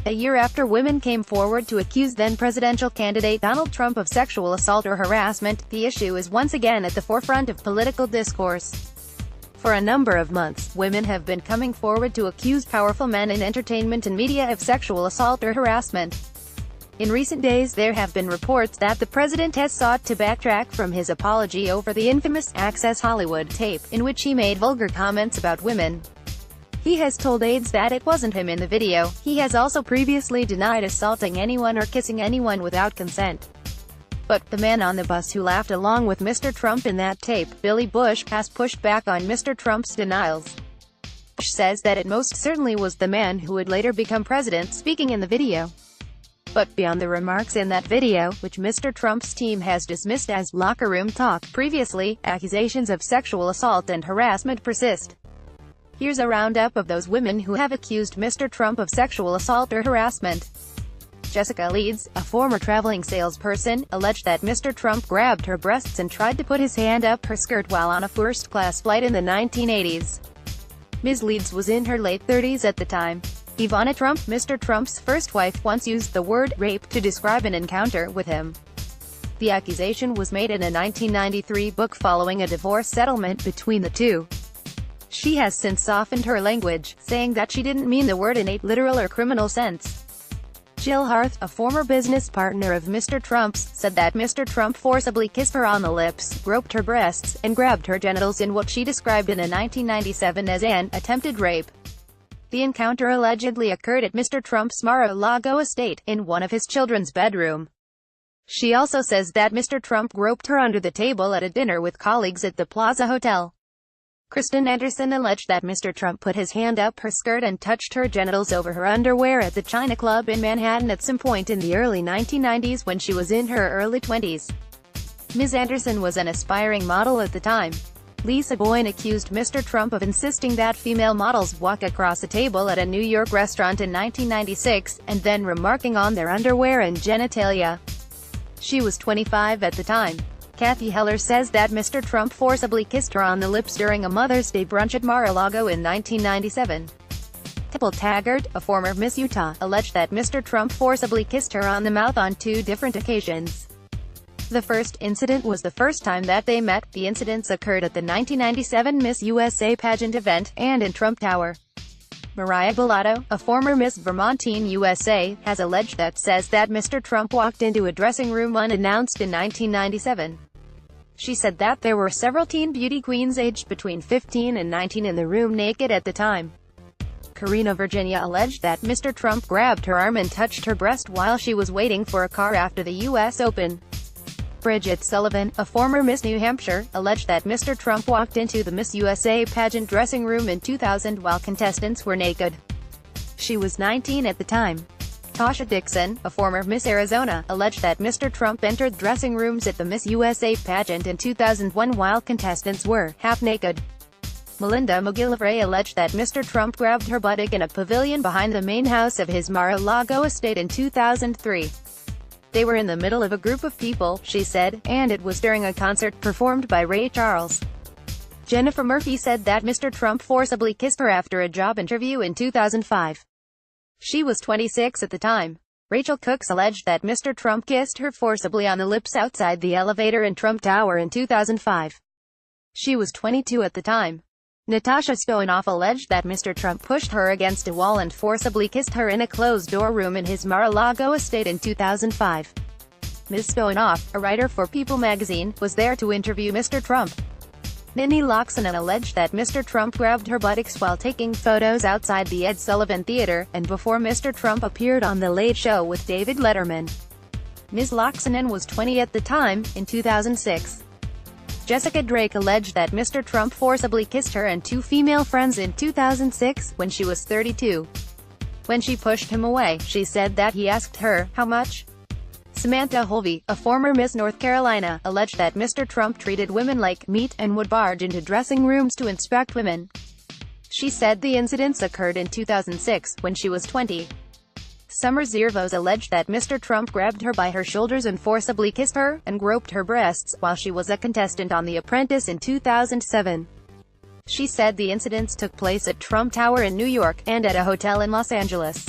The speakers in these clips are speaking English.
A year after women came forward to accuse then-presidential candidate Donald Trump of sexual assault or harassment, the issue is once again at the forefront of political discourse. For a number of months, women have been coming forward to accuse powerful men in entertainment and media of sexual assault or harassment. In recent days there have been reports that the president has sought to backtrack from his apology over the infamous Access Hollywood tape, in which he made vulgar comments about women. He has told aides that it wasn't him in the video. He has also previously denied assaulting anyone or kissing anyone without consent. But the man on the bus who laughed along with Mr. Trump in that tape, Billy Bush, has pushed back on Mr. Trump's denials. Bush says that it most certainly was the man who would later become president speaking in the video. But beyond the remarks in that video, which Mr. Trump's team has dismissed as locker room talk, previously, accusations of sexual assault and harassment persist. Here's a roundup of those women who have accused Mr. Trump of sexual assault or harassment. Jessica Leeds, a former traveling salesperson, alleged that Mr. Trump grabbed her breasts and tried to put his hand up her skirt while on a first-class flight in the 1980s. Ms. Leeds was in her late 30s at the time. Ivana Trump, Mr. Trump's first wife, once used the word rape to describe an encounter with him. The accusation was made in a 1993 book following a divorce settlement between the two. She has since softened her language, saying that she didn't mean the word in a literal or criminal sense. Jill Harth, a former business partner of Mr. Trump's, said that Mr. Trump forcibly kissed her on the lips, groped her breasts, and grabbed her genitals in what she described in a 1997 as an attempted rape. The encounter allegedly occurred at Mr. Trump's Mar-a-Lago estate, in one of his children's bedroom. She also says that Mr. Trump groped her under the table at a dinner with colleagues at the Plaza Hotel. Kristen Anderson alleged that Mr. Trump put his hand up her skirt and touched her genitals over her underwear at the China Club in Manhattan at some point in the early 1990s when she was in her early 20s. Ms. Anderson was an aspiring model at the time. Lisa Boyne accused Mr. Trump of insisting that female models walk across a table at a New York restaurant in 1996, and then remarking on their underwear and genitalia. She was 25 at the time. Kathy Heller says that Mr. Trump forcibly kissed her on the lips during a Mother's Day brunch at Mar-a-Lago in 1997. Temple Taggart, a former Miss Utah, alleged that Mr. Trump forcibly kissed her on the mouth on 2 different occasions. The first incident was the first time that they met. The incidents occurred at the 1997 Miss USA pageant event, and in Trump Tower. Mariah Bellato, a former Miss Vermont Teen USA, has alleged that Mr. Trump walked into a dressing room unannounced in 1997. She said that there were several teen beauty queens aged between 15 and 19 in the room naked at the time. Karina Virginia alleged that Mr. Trump grabbed her arm and touched her breast while she was waiting for a car after the U.S. Open. Bridget Sullivan, a former Miss New Hampshire, alleged that Mr. Trump walked into the Miss USA pageant dressing room in 2000 while contestants were naked. She was 19 at the time. Tasha Dixon, a former Miss Arizona, alleged that Mr. Trump entered dressing rooms at the Miss USA pageant in 2001 while contestants were half-naked. Melinda McGillivray alleged that Mr. Trump grabbed her buttock in a pavilion behind the main house of his Mar-a-Lago estate in 2003. They were in the middle of a group of people, she said, and it was during a concert performed by Ray Charles. Jennifer Murphy said that Mr. Trump forcibly kissed her after a job interview in 2005. She was 26 at the time. Rachel Cooks alleged that Mr. Trump kissed her forcibly on the lips outside the elevator in Trump Tower in 2005. She was 22 at the time. Natasha Stoynoff alleged that Mr. Trump pushed her against a wall and forcibly kissed her in a closed-door room in his Mar-a-Lago estate in 2005. Ms. Stoynoff, a writer for People magazine, was there to interview Mr. Trump. Nini Loxonen alleged that Mr. Trump grabbed her buttocks while taking photos outside the Ed Sullivan Theater, and before Mr. Trump appeared on The Late Show with David Letterman. Ms. Loxonen was 20 at the time, in 2006. Jessica Drake alleged that Mr. Trump forcibly kissed her and 2 female friends in 2006, when she was 32. When she pushed him away, she said that he asked her, "How much?" Samantha Holvey, a former Miss North Carolina, alleged that Mr. Trump treated women like meat and would barge into dressing rooms to inspect women. She said the incidents occurred in 2006, when she was 20. Summer Zervos alleged that Mr. Trump grabbed her by her shoulders and forcibly kissed her, and groped her breasts, while she was a contestant on The Apprentice in 2007. She said the incidents took place at Trump Tower in New York, and at a hotel in Los Angeles.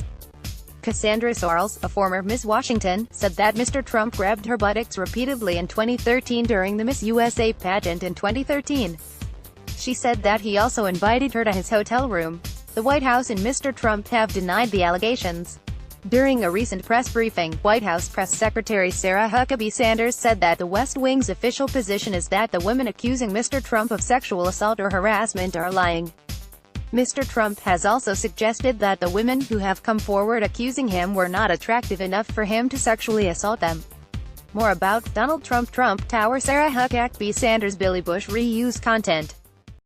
Cassandra Sorrells, a former Miss Washington, said that Mr. Trump grabbed her buttocks repeatedly in 2013 during the Miss USA pageant in 2013. She said that he also invited her to his hotel room. The White House and Mr. Trump have denied the allegations. During a recent press briefing, White House Press Secretary Sarah Huckabee Sanders said that the West Wing's official position is that the women accusing Mr. Trump of sexual assault or harassment are lying. Mr. Trump has also suggested that the women who have come forward accusing him were not attractive enough for him to sexually assault them. More about Donald Trump Tower. Sarah Huckabee Sanders. Billy Bush reuse content.